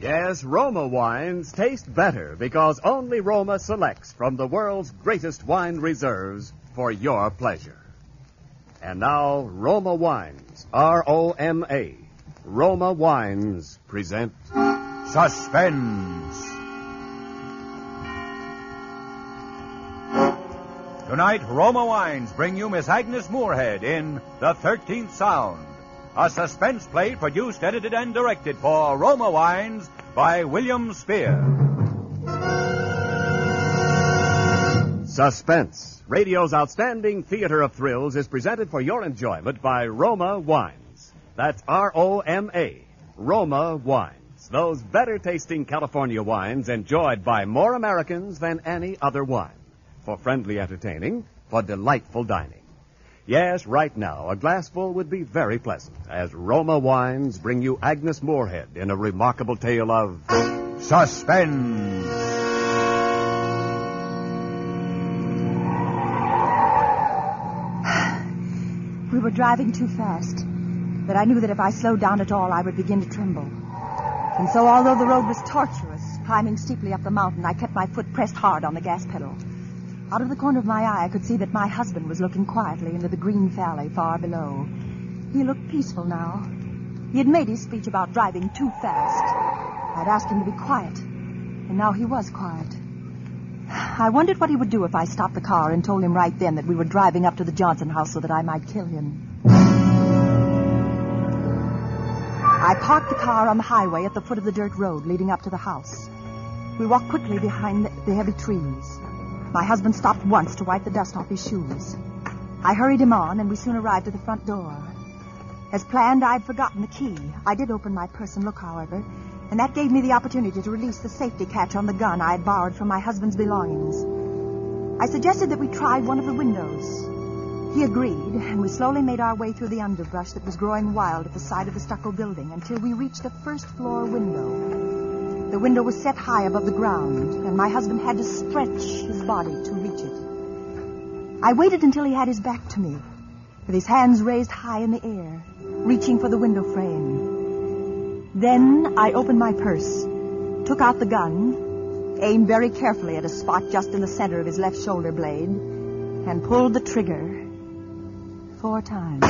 Yes, Roma wines taste better because only Roma selects from the world's greatest wine reserves for your pleasure. And now, Roma Wines, R-O-M-A. Roma Wines present Suspense. Tonight, Roma Wines bring you Miss Agnes Moorehead in The 13th Sound, a suspense play produced, edited, and directed for Roma Wines by William Spear. Suspense, radio's outstanding theater of thrills, is presented for your enjoyment by Roma Wines. That's R-O-M-A, Roma Wines. Those better-tasting California wines enjoyed by more Americans than any other wine. For friendly entertaining, for delightful dining. Yes, right now, a glassful would be very pleasant as Roma Wines bring you Agnes Moorehead in a remarkable tale of Suspense. We were driving too fast, but I knew that if I slowed down at all, I would begin to tremble. And so, although the road was tortuous, climbing steeply up the mountain, I kept my foot pressed hard on the gas pedal. Out of the corner of my eye, I could see that my husband was looking quietly into the green valley far below. He looked peaceful now. He had made his speech about driving too fast. I'd asked him to be quiet, and now he was quiet. I wondered what he would do if I stopped the car and told him right then that we were driving up to the Johnson house so that I might kill him. I parked the car on the highway at the foot of the dirt road leading up to the house. We walked quickly behind the heavy trees. My husband stopped once to wipe the dust off his shoes. I hurried him on, and we soon arrived at the front door. As planned, I'd forgotten the key. I did open my purse and look, however, and that gave me the opportunity to release the safety catch on the gun I had borrowed from my husband's belongings. I suggested that we try one of the windows. He agreed, and we slowly made our way through the underbrush that was growing wild at the side of the stucco building until we reached a first-floor window. The window was set high above the ground, and my husband had to stretch his body to reach it. I waited until he had his back to me, with his hands raised high in the air, reaching for the window frame. Then I opened my purse, took out the gun, aimed very carefully at a spot just in the center of his left shoulder blade, and pulled the trigger 4 times.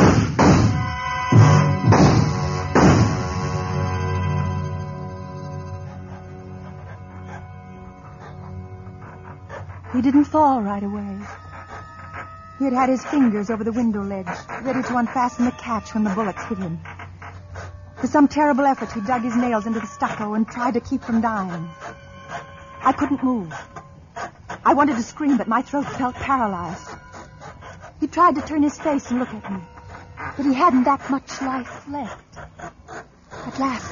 He didn't fall right away. He had had his fingers over the window ledge, ready to unfasten the catch when the bullets hit him. With some terrible effort, he dug his nails into the stucco and tried to keep from dying. I couldn't move. I wanted to scream, but my throat felt paralyzed. He tried to turn his face and look at me, but he hadn't that much life left. At last,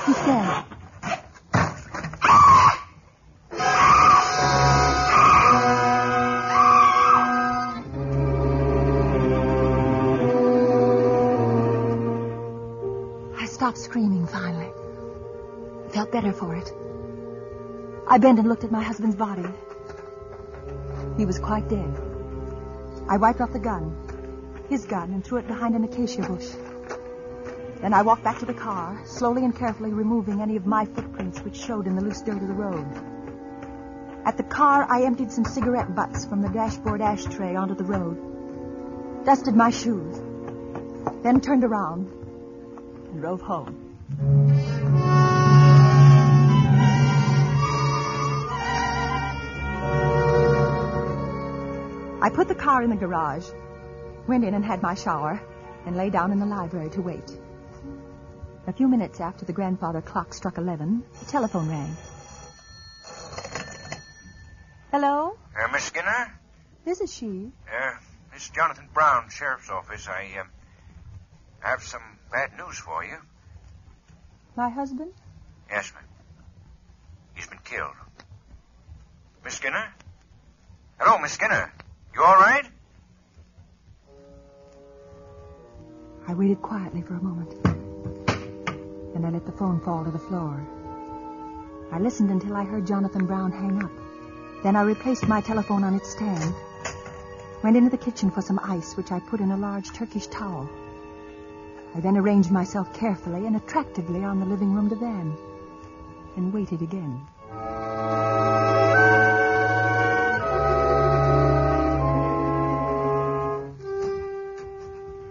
he fell. Stopped screaming, finally. I felt better for it. I bent and looked at my husband's body. He was quite dead. I wiped off the gun, his gun, and threw it behind an acacia bush. Then I walked back to the car, slowly and carefully removing any of my footprints which showed in the loose dirt of the road. At the car, I emptied some cigarette butts from the dashboard ashtray onto the road, dusted my shoes, then turned around and drove home. I put the car in the garage, went in and had my shower, and lay down in the library to wait. A few minutes after the grandfather clock struck 11, the telephone rang. Hello? Miss Skinner? This is she. This is Jonathan Brown, Sheriff's Office. I have some bad news for you. My husband? Yes, ma'am. He's been killed. Miss Skinner? Hello, Miss Skinner. You all right? I waited quietly for a moment. Then I let the phone fall to the floor. I listened until I heard Jonathan Brown hang up. Then I replaced my telephone on its stand, went into the kitchen for some ice, which I put in a large Turkish towel. I then arranged myself carefully and attractively on the living room divan. and waited again.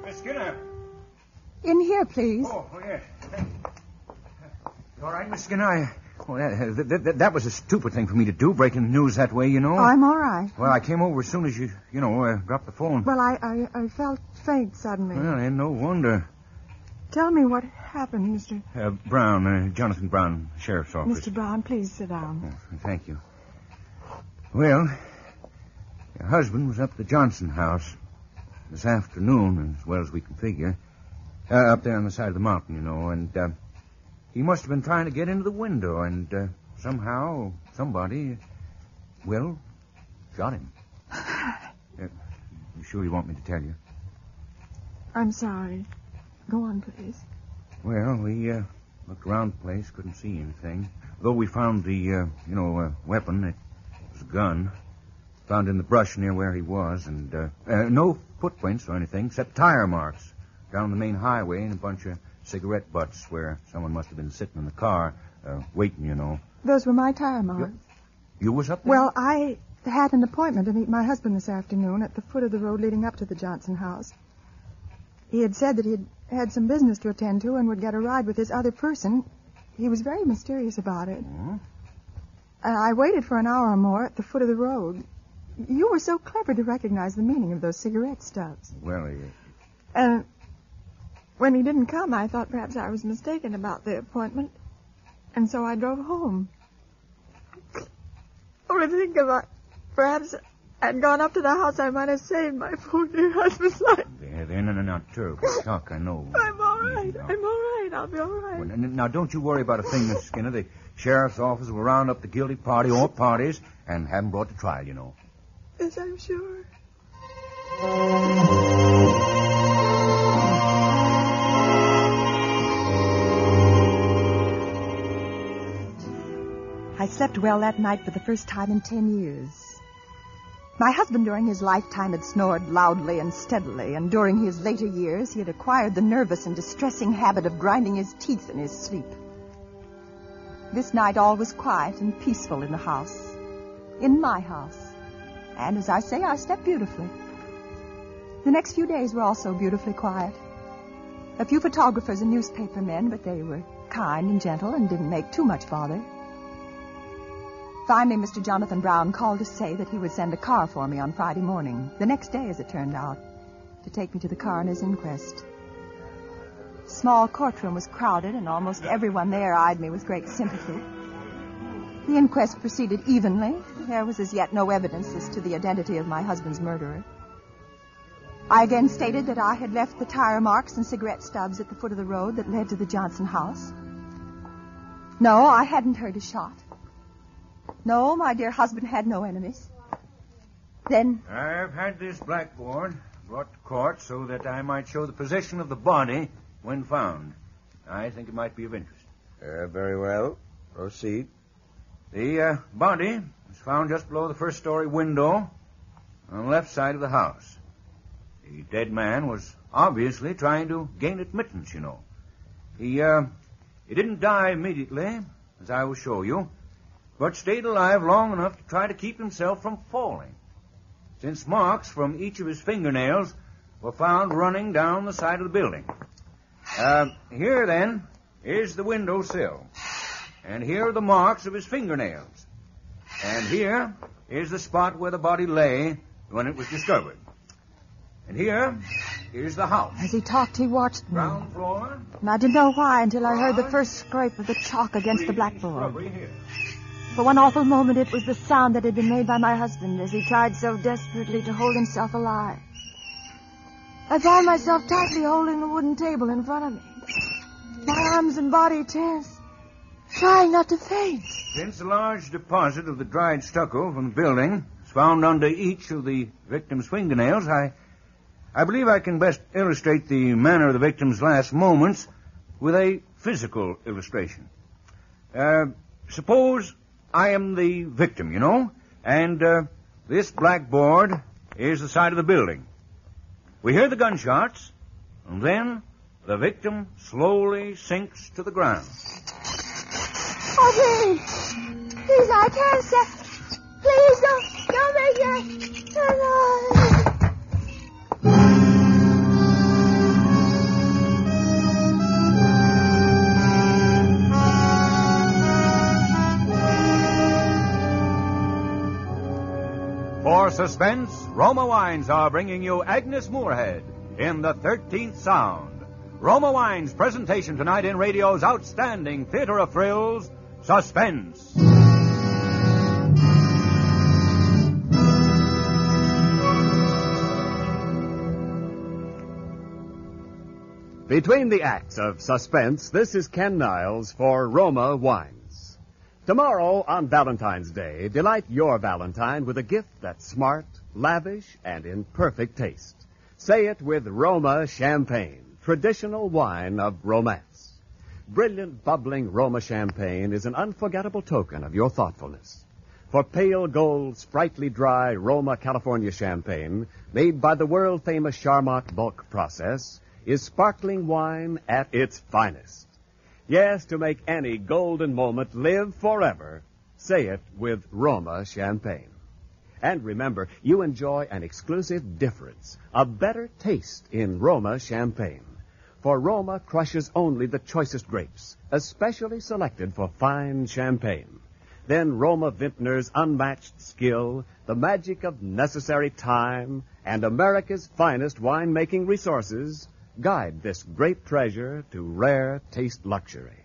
Miss Skinner. In here, please. Oh, yes. You all right, Miss Skinner? That was a stupid thing for me to do, breaking the news that way, you know. Oh, I'm all right. Well, I came over as soon as you dropped the phone. Well, I felt faint suddenly. Well, and no wonder. Tell me what happened, Mr. Brown, Jonathan Brown, Sheriff's Office. Mr. Brown, please sit down. Oh, thank you. Well, your husband was up at the Johnson house this afternoon, as well as we can figure. Up there on the side of the mountain, you know, and he must have been trying to get into the window, and somehow, somebody, well, shot him. You sure you want me to tell you? I'm sorry. Go on, please. Well, we looked around the place, couldn't see anything. Though we found the, weapon. It was a gun. Found in the brush near where he was, and no footprints or anything, except tire marks down the main highway and a bunch of cigarette butts where someone must have been sitting in the car, waiting, you know. Those were my tire marks. You was up there? Well, I had an appointment to meet my husband this afternoon at the foot of the road leading up to the Johnson house. He had said that he had some business to attend to and would get a ride with his other person. He was very mysterious about it. I waited for an hour or more at the foot of the road. You were so clever to recognize the meaning of those cigarette stubs. Well, And when he didn't come, I thought perhaps I was mistaken about the appointment. And so I drove home. Or to think about, perhaps I'd gone up to the house, I might have saved my poor dear husband's life. They're not terrible shock, I know. I'm all right. I'm all right. I'll be all right. Well, now, don't you worry about a thing, Miss Skinner. The sheriff's office will round up the guilty party or parties and have them brought to trial, you know. Yes, I'm sure. I slept well that night for the first time in 10 years. My husband during his lifetime had snored loudly and steadily, and during his later years he had acquired the nervous and distressing habit of grinding his teeth in his sleep. This night all was quiet and peaceful in the house, in my house. And as I say, I slept beautifully. The next few days were also beautifully quiet. A few photographers and newspaper men, but they were kind and gentle and didn't make too much bother. Finally, Mr. Jonathan Brown called to say that he would send a car for me on Friday morning, the next day, as it turned out, to take me to the coroner's inquest. The small courtroom was crowded, and almost everyone there eyed me with great sympathy. The inquest proceeded evenly. There was as yet no evidence as to the identity of my husband's murderer. I again stated that I had left the tire marks and cigarette stubs at the foot of the road that led to the Johnson house. No, I hadn't heard a shot. No, my dear husband had no enemies. Then... I've had this blackboard brought to court so that I might show the position of the body when found. I think it might be of interest. Very well. Proceed. The body was found just below the first-story window on the left side of the house. The dead man was obviously trying to gain admittance, you know. He didn't die immediately, as I will show you, but stayed alive long enough to try to keep himself from falling, since marks from each of his fingernails were found running down the side of the building. Here, then, is the window sill, and here are the marks of his fingernails, and here is the spot where the body lay when it was discovered. And here is the house. As he talked, he watched me. Ground floor. And I didn't know why until I heard the first scrape of the chalk against the blackboard. For one awful moment, it was the sound that had been made by my husband as he tried so desperately to hold himself alive. I found myself tightly holding the wooden table in front of me, my arms and body tense, trying not to faint. Since a large deposit of the dried stucco from the building was found under each of the victim's fingernails, I believe I can best illustrate the manner of the victim's last moments with a physical illustration. Suppose I am the victim, you know, and this blackboard is the side of the building. We hear the gunshots, and then the victim slowly sinks to the ground. Oh, as I can, sir. Please don't make it. For Suspense, Roma Wines are bringing you Agnes Moorehead in the 13th Sound. Roma Wines' presentation tonight in radio's outstanding theater of thrills, Suspense. Between the acts of Suspense, this is Ken Niles for Roma Wines. Tomorrow, on Valentine's Day, delight your Valentine with a gift that's smart, lavish, and in perfect taste. Say it with Roma Champagne, traditional wine of romance. Brilliant, bubbling Roma Champagne is an unforgettable token of your thoughtfulness. For pale gold, sprightly dry Roma California Champagne, made by the world-famous Charmat bulk process, is sparkling wine at its finest. Yes, to make any golden moment live forever, say it with Roma Champagne. And remember, you enjoy an exclusive difference, a better taste in Roma Champagne. For Roma crushes only the choicest grapes, especially selected for fine champagne. Then Roma Vintner's unmatched skill, the magic of necessary time, and America's finest wine-making resources guide this great treasure to rare taste luxury.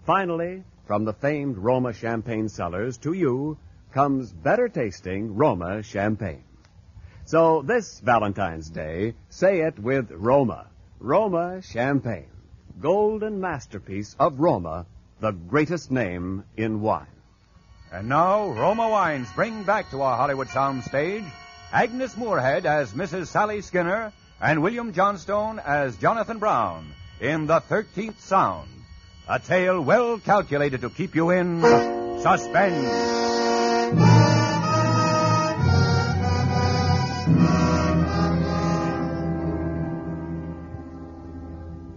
Finally, from the famed Roma Champagne cellars to you comes better tasting Roma Champagne. So this Valentine's Day, say it with Roma. Roma Champagne, golden masterpiece of Roma, the greatest name in wine. And now, Roma Wines bring back to our Hollywood soundstage Agnes Moorehead as Mrs. Sally Skinner and William Johnstone as Jonathan Brown in the 13th Sound. A tale well calculated to keep you in suspense.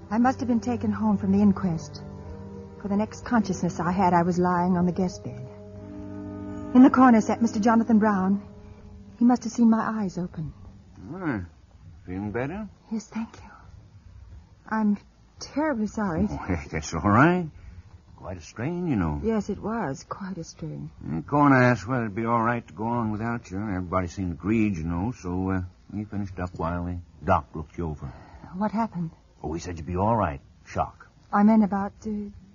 I must have been taken home from the inquest. For the next consciousness I had, I was lying on the guest bed. In the corner sat Mr. Jonathan Brown. He must have seen my eyes open. Feeling better? Yes, thank you. I'm terribly sorry. Oh, that's all right. Quite a strain, you know. Yes, it was quite a strain. The coroner asked whether it'd be all right to go on without you. Everybody seemed agreed, you know, so we finished up while the doc looked you over. What happened? Oh, he said you'd be all right. Shock. I meant about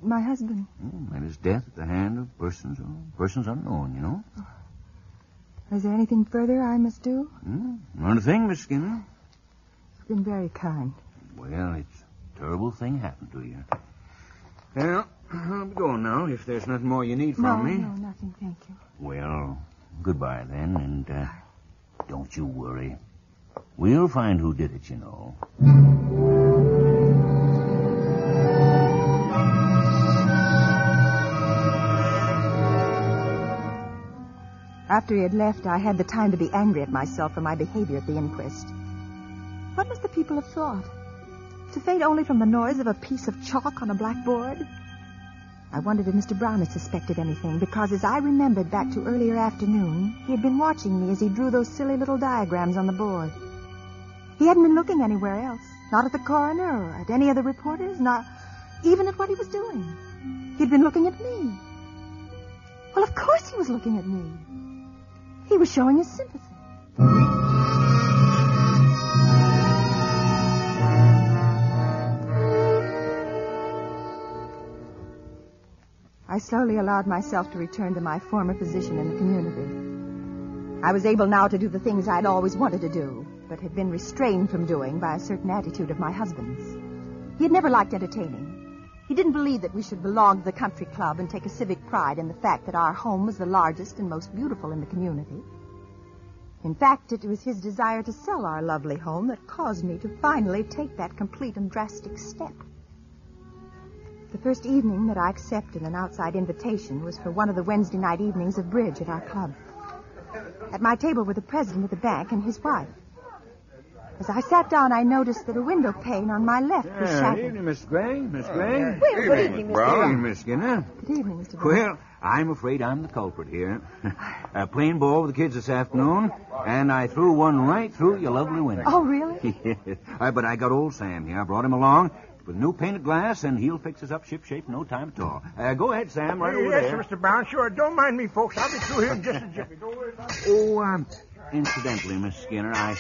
my husband. And his death at the hand of persons unknown, you know. Is there anything further I must do? Not a thing, Miss Skinner. You've been very kind. Well, it's a terrible thing happened to you. Well, I'll be going now if there's nothing more you need from me. No, nothing, thank you. Well, goodbye then, and don't you worry. We'll find who did it, you know. After he had left, I had the time to be angry at myself for my behavior at the inquest. What must the people have thought? To faint only from the noise of a piece of chalk on a blackboard? I wondered if Mr. Brown had suspected anything, because as I remembered back to earlier afternoon, he had been watching me as he drew those silly little diagrams on the board. He hadn't been looking anywhere else, not at the coroner or at any of the reporters, not even at what he was doing. He'd been looking at me. Well, of course he was looking at me. He was showing his sympathy. I slowly allowed myself to return to my former position in the community. I was able now to do the things I'd always wanted to do, but had been restrained from doing by a certain attitude of my husband's. He had never liked entertaining. He didn't believe that we should belong to the country club and take a civic pride in the fact that our home was the largest and most beautiful in the community. In fact, it was his desire to sell our lovely home that caused me to finally take that complete and drastic step. The first evening that I accepted an outside invitation was for one of the Wednesday night evenings of bridge at our club. At my table were the president of the bank and his wife. As I sat down, I noticed that a window pane on my left was shattered. Evening, Miss Gray. Miss Gray. Well, good evening, Mr. Brown. Miss Skinner. Good evening, Mr. Brown. Well, I'm afraid I'm the culprit here. Playing ball with the kids this afternoon, and I threw one right through your lovely window. Oh, really? Yes. But I got old Sam here. I brought him along with new painted glass, and he'll fix us up ship-shape in no time at all. Go ahead, Sam, right over Yes, there. Mr. Brown, sure. Don't mind me, folks. I'll be through here in just a jiffy. Don't worry about it. Oh, incidentally, Miss Skinner, I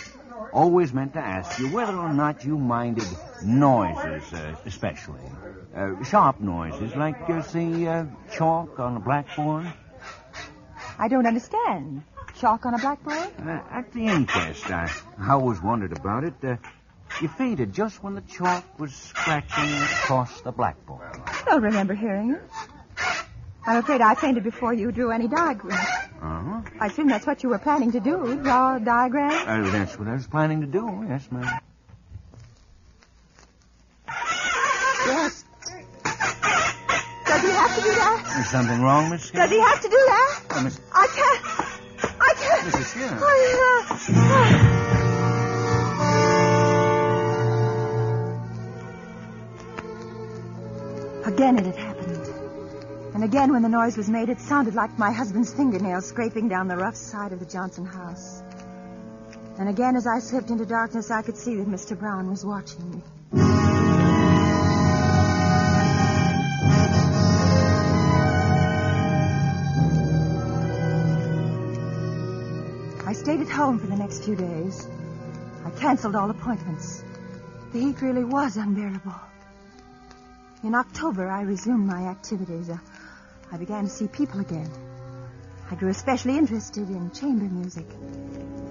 always meant to ask you whether or not you minded noises, especially. Sharp noises, like, say, chalk on a blackboard. I don't understand. Chalk on a blackboard? At the inquest, I always wondered about it. You fainted just when the chalk was scratching across the blackboard. I don't remember hearing it. I'm afraid I fainted before you drew any diagram. Uh-huh. I assume that's what you were planning to do, draw a diagram? That's what I was planning to do, yes, ma'am. Yes. Does he have to do that? Is something wrong, Miss Skinner? Does he have to do that? Miss... I can't. Mrs. Skinner. Again it had happened. And again, when the noise was made, it sounded like my husband's fingernails scraping down the rough side of the Johnson house. And again, as I slipped into darkness, I could see that Mr. Brown was watching me. I stayed at home for the next few days. I canceled all appointments. The heat really was unbearable. In October, I resumed my activities. I began to see people again. I grew especially interested in chamber music.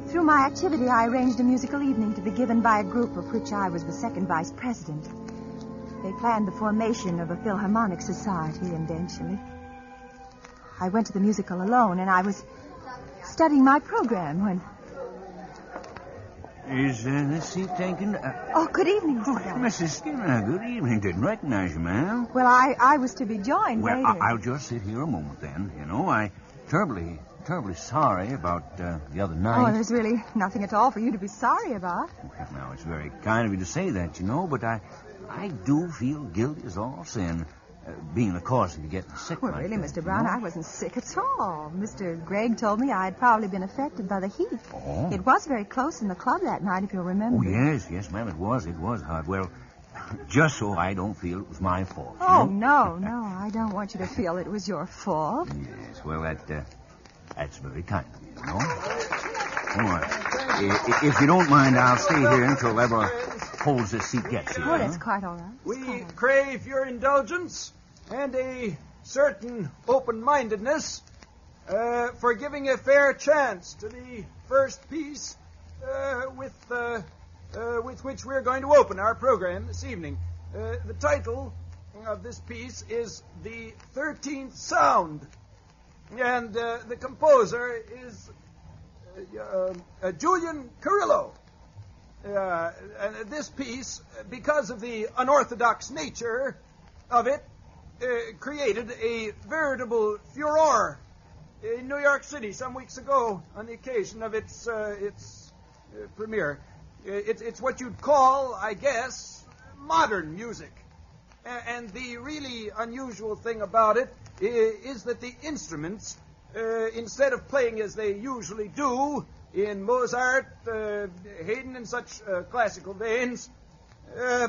Through my activity, I arranged a musical evening to be given by a group of which I was the second vice president. They planned the formation of a Philharmonic Society, and eventually I went to the musical alone, and I was studying my program when... Is this seat taken? Oh, good evening, Mr. Brown. Mrs. Skinner, good evening. Didn't recognize you, ma'am. Well, I was to be joined Well, later. I'll just sit here a moment then. You know, I terribly sorry about the other night. Oh, there's really nothing at all for you to be sorry about. Well, now, it's very kind of you to say that, you know, but I do feel guilty as all sin, being the cause of you getting sick. Well, like really, that, Mr. Brown, you know? I wasn't sick at all. Mr. Gregg told me I'd probably been affected by the heat. Oh. It was very close in the club that night, if you'll remember. Oh, yes, ma'am, it was hot. Well, just so I don't feel it was my fault. you Oh, know? no, I don't want you to feel it was your fault. Yes, well, that's very kind of you, you know. Oh, if you don't mind, I'll stay here until Ever holds this seat gets here. Oh, that's quite all right. We crave your indulgence and a certain open-mindedness for giving a fair chance to the first piece with which we're going to open our program this evening. The title of this piece is The 13th Sound, and the composer is Julian Carrillo. And this piece, because of the unorthodox nature of it, created a veritable furor in New York City some weeks ago on the occasion of its premiere. It's what you'd call, I guess, modern music. And the really unusual thing about it is that the instruments, instead of playing as they usually do in Mozart, Haydn, and such classical veins,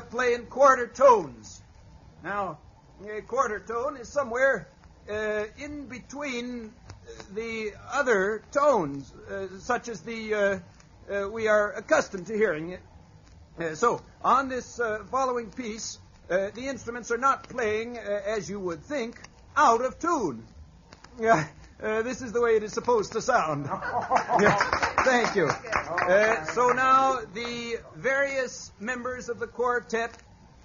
play in quarter tones. Now, a quarter tone is somewhere in between the other tones, such as the we are accustomed to hearing. So, on this following piece, the instruments are not playing, as you would think, out of tune. This is the way it is supposed to sound. Thank you. So now the various members of the quartet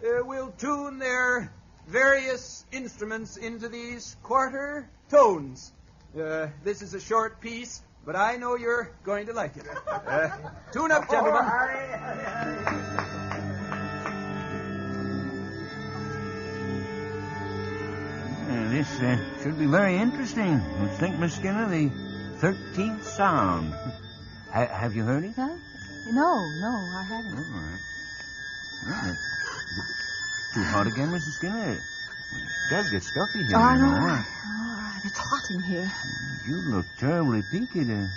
will tune their various instruments into these quarter tones. This is a short piece, but I know you're going to like it. Tune up, gentlemen. This should be very interesting. Let's think, Miss Skinner, the 13th Sound. Have you heard it? Huh? No, I haven't. All right. Well, too hot again, Mrs. Skinner? It does get stuffy here. I you know. know. All right. It's hot in here. You look terribly pinky there.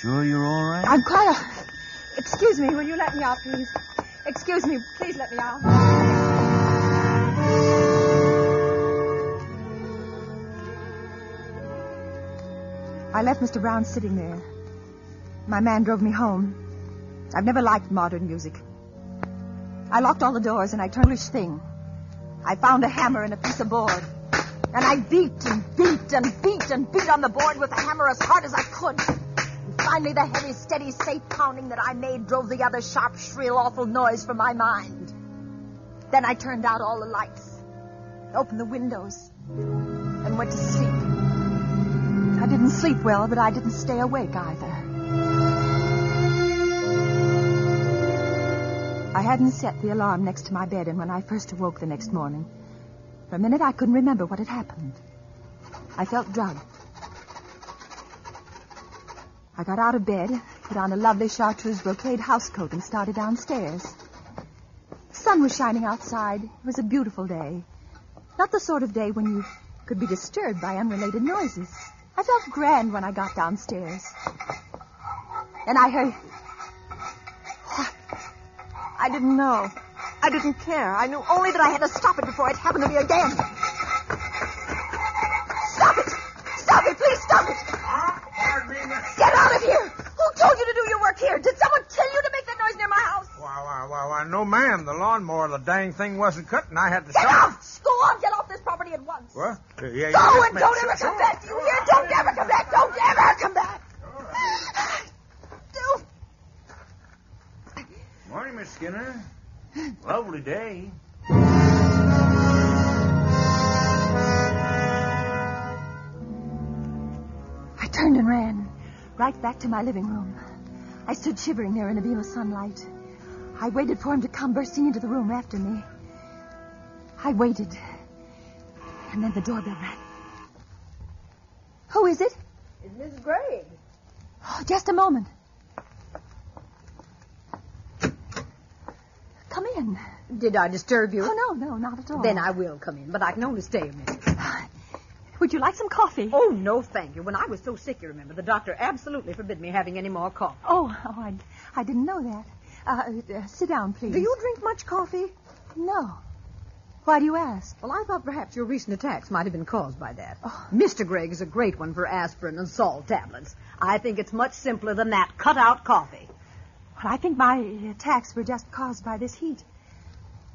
Sure you're all right? I'm quite Excuse me. Will you let me out, please? Excuse me. Please let me out. I left Mr. Brown sitting there. My man drove me home. I've never liked modern music. I locked all the doors and I turned loose thing. I found a hammer and a piece of board. And I beat and beat and beat and beat on the board with the hammer as hard as I could. And finally the heavy, steady, safe pounding that I made drove the other sharp, shrill, awful noise from my mind. Then I turned out all the lights, opened the windows, and went to sleep. I didn't sleep well, but I didn't stay awake either. I hadn't set the alarm next to my bed, and when I first awoke the next morning, for a minute I couldn't remember what had happened. I felt drugged. I got out of bed, put on a lovely chartreuse brocade housecoat, and started downstairs. The sun was shining outside. It was a beautiful day. Not the sort of day when you could be disturbed by unrelated noises. I felt grand when I got downstairs. And I heard... What? I didn't know. I didn't care. I knew only that I had to stop it before it happened to me again. Stop it! Stop it! Please stop it! Pardon me, miss. Get out of here! Who told you to do your work here? Did someone tell you to make that noise near my house? Why, no, ma'am. The lawnmower, the dang thing wasn't cut, and I had to Get stop. out! Go on, get off this property at once. What? Yeah, Go and don't ever come back. Do you hear? Don't ever come back. Don't ever come back. Don't. Morning, Miss Skinner. Lovely day. I turned and ran right back to my living room. I stood shivering there in a beam of sunlight. I waited for him to come bursting into the room after me. I waited. And then the doorbell rang. Who is it? It's Miss Gregg. Oh, just a moment. Come in. Did I disturb you? Oh, no, not at all. Then I will come in, but I can only stay a minute. Would you like some coffee? Oh, no, thank you. When I was so sick, you remember, the doctor absolutely forbid me having any more coffee. I didn't know that. Sit down, please. Do you drink much coffee? No. Why do you ask? Well, I thought perhaps your recent attacks might have been caused by that. Oh. Mr. Gregg is a great one for aspirin and salt tablets. I think it's much simpler than that. Cut out coffee. Well, I think my attacks were just caused by this heat.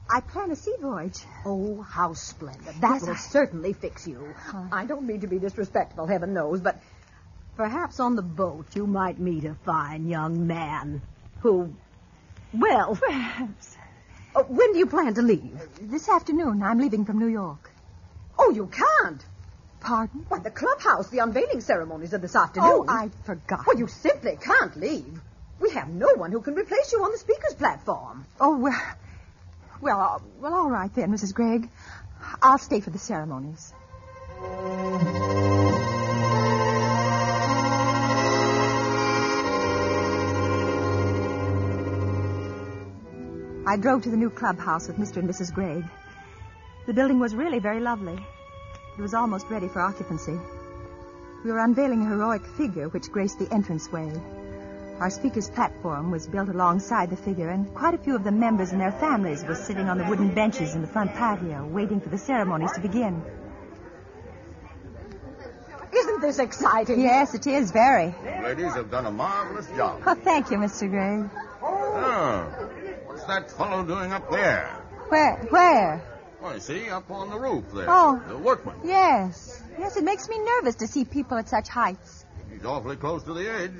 I plan a sea voyage. Oh, how splendid. That will certainly fix you. I don't mean to be disrespectful, heaven knows, but perhaps on the boat you might meet a fine young man who, well... Perhaps. When do you plan to leave? This afternoon. I'm leaving from New York. Oh, you can't. Pardon? Why, the clubhouse, the unveiling ceremonies are this afternoon. Oh, I forgot. Well, you simply can't leave. We have no one who can replace you on the speaker's platform. Oh, well, all right then, Mrs. Gregg. I'll stay for the ceremonies. I drove to the new clubhouse with Mr. and Mrs. Gregg. The building was really very lovely. It was almost ready for occupancy. We were unveiling a heroic figure which graced the entranceway. Our speaker's platform was built alongside the figure, and quite a few of the members and their families were sitting on the wooden benches in the front patio, waiting for the ceremonies to begin. Isn't this exciting? Yes, it is, very. You ladies have done a marvelous job. Oh, thank you, Mr. Gregg. Oh, what's that fellow doing up there? Where? Oh, you see, up on the roof there. Oh. The workman. Yes, it makes me nervous to see people at such heights. He's awfully close to the edge.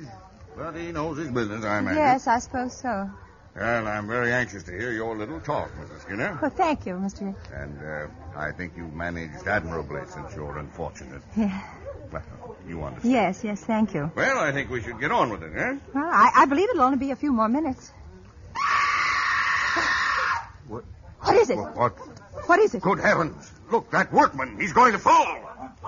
But he knows his business, I imagine. Yes, I suppose so. Well, I'm very anxious to hear your little talk, Mrs. Skinner. Well, thank you, Mr. And I think you've managed admirably since you're unfortunate. Yeah. Well, you understand. Yes, thank you. Well, I think we should get on with it, eh? Well, I believe it'll only be a few more minutes. What is it? What is it? Good heavens. Look, that workman. He's going to fall.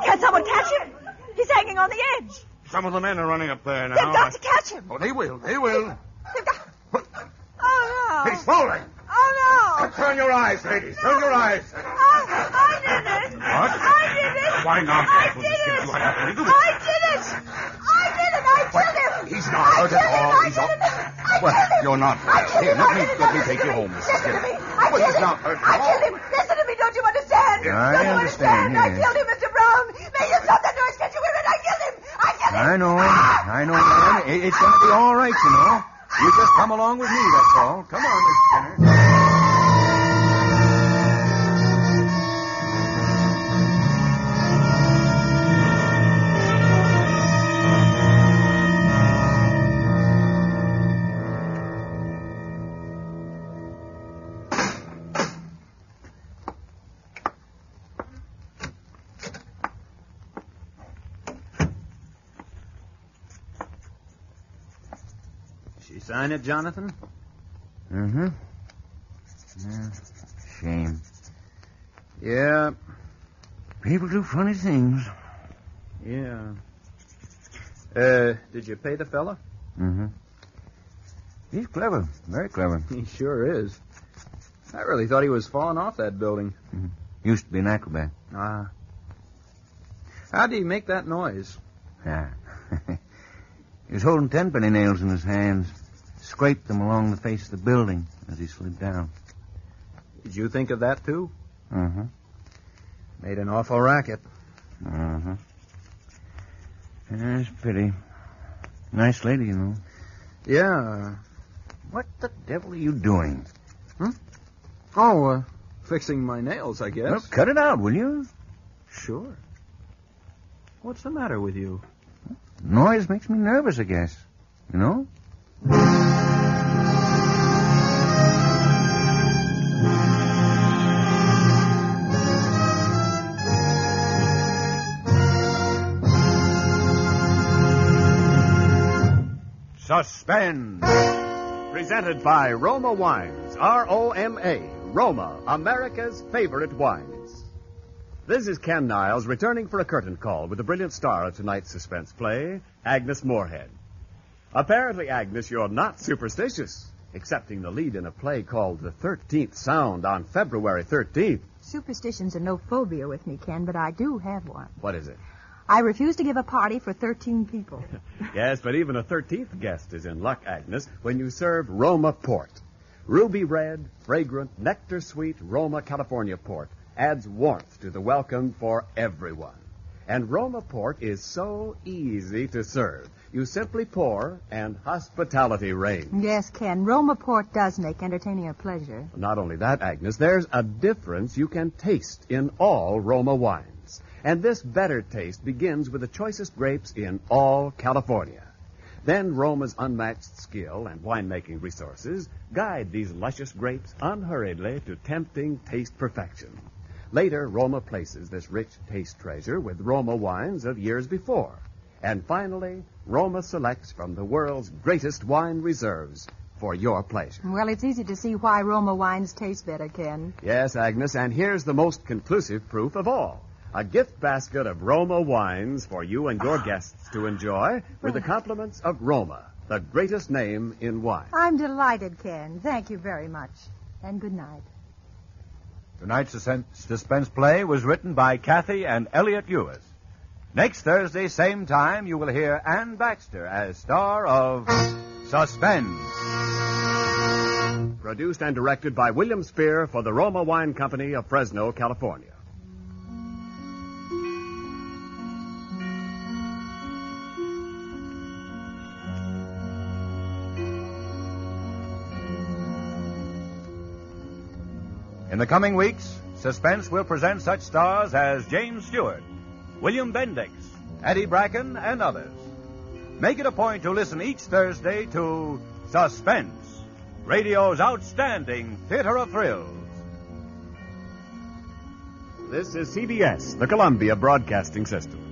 Can someone catch him? He's hanging on the edge. Some of the men are running up there now. They've got to catch him. Oh, they will. They've got... He's falling. Oh, no! Turn your eyes, ladies. Turn your eyes. I did it. What? I did it. Why not? I We'll did just give it. you what happened to do. I did it. I did it. I killed him. He's not hurt at all. He's all... Well, you're not hurt. Here, let me take you home, Mrs. Skinner. Well, he's not hurt at all. I killed him. Listen to me. Don't you understand? I Don't you understand, I yes. killed him, Mr. Brown. May you stop that noise. Can't you hear it? I killed him. I killed him. I know, man. It's going to be all right, you know. You just come along with me, that's all. Come on, Mr. Skinner. You sign it, Jonathan? Mm-hmm. Yeah, shame. Yeah. People do funny things. Yeah. Did you pay the fella? Mm-hmm. He's clever. Very clever. He sure is. I really thought he was falling off that building. Mm-hmm. Used to be an acrobat. Ah. How'd he make that noise? Yeah. He was holding tenpenny nails in his hands. Scraped them along the face of the building as he slid down. Did you think of that, too? Mm-hmm. Made an awful racket. Mm-hmm. That's pity. Nice lady, you know. Yeah. What the devil are you doing? Oh, fixing my nails, I guess. Well, cut it out, will you? Sure. What's the matter with you? Noise makes me nervous, I guess. You know? Suspense. Presented by Roma Wines, R-O-M-A, Roma, America's favorite wines. This is Ken Niles returning for a curtain call with the brilliant star of tonight's suspense play, Agnes Moorehead. Apparently, Agnes, you're not superstitious, accepting the lead in a play called The 13th Sound on February 13th. Superstitions are no phobia with me, Ken, but I do have one. What is it? I refuse to give a party for 13 people. Yes, but even a 13th guest is in luck, Agnes, when you serve Roma Port. Ruby red, fragrant, nectar-sweet Roma California Port adds warmth to the welcome for everyone. And Roma Port is so easy to serve. You simply pour, and hospitality reigns. Yes, Ken, Roma Port does make entertaining a pleasure. Not only that, Agnes, there's a difference you can taste in all Roma wines. And this better taste begins with the choicest grapes in all California. Then Roma's unmatched skill and winemaking resources guide these luscious grapes unhurriedly to tempting taste perfection. Later, Roma places this rich taste treasure with Roma wines of years before. And finally, Roma selects from the world's greatest wine reserves for your pleasure. Well, it's easy to see why Roma wines taste better, Ken. Yes, Agnes, and here's the most conclusive proof of all. A gift basket of Roma wines for you and your guests to enjoy with the compliments of Roma, the greatest name in wine. I'm delighted, Ken. Thank you very much. And good night. Tonight's suspense play was written by Kathy and Elliot Ewis. Next Thursday, same time, you will hear Ann Baxter as star of Suspense. Produced and directed by William Spear for the Roma Wine Company of Fresno, California. In the coming weeks, Suspense will present such stars as James Stewart, William Bendix, Eddie Bracken, and others. Make it a point to listen each Thursday to Suspense, radio's outstanding theater of thrills. This is CBS, the Columbia Broadcasting System.